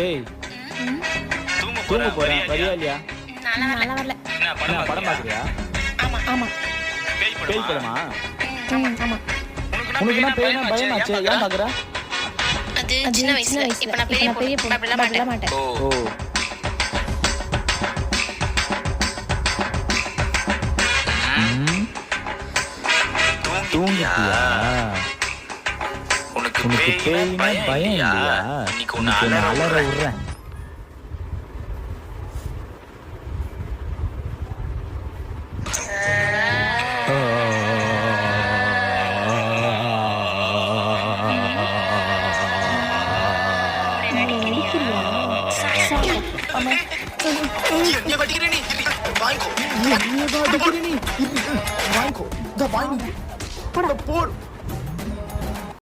ஏய் தூங்க போறேன் வரியா இல்லையா? நல்லா வரல. என்ன படம் பாக்குறியா? ஆமா. பேய் படமா? ஆமா. உனக்கு என்ன பேய்னா பயமாச்சே, ஏன் பாக்குற? அது சின்ன வயசுல. இப்ப நான் பெரிய பொண்ணு அப்படிலாம் மாட்டேன். ஓ தூங்கிட்டியா? உனக்கு பேய்னா பயம் இல்லையா? இன்னைக்கு உன்னை அலற விடுறேன். வாங்கிக்கோ.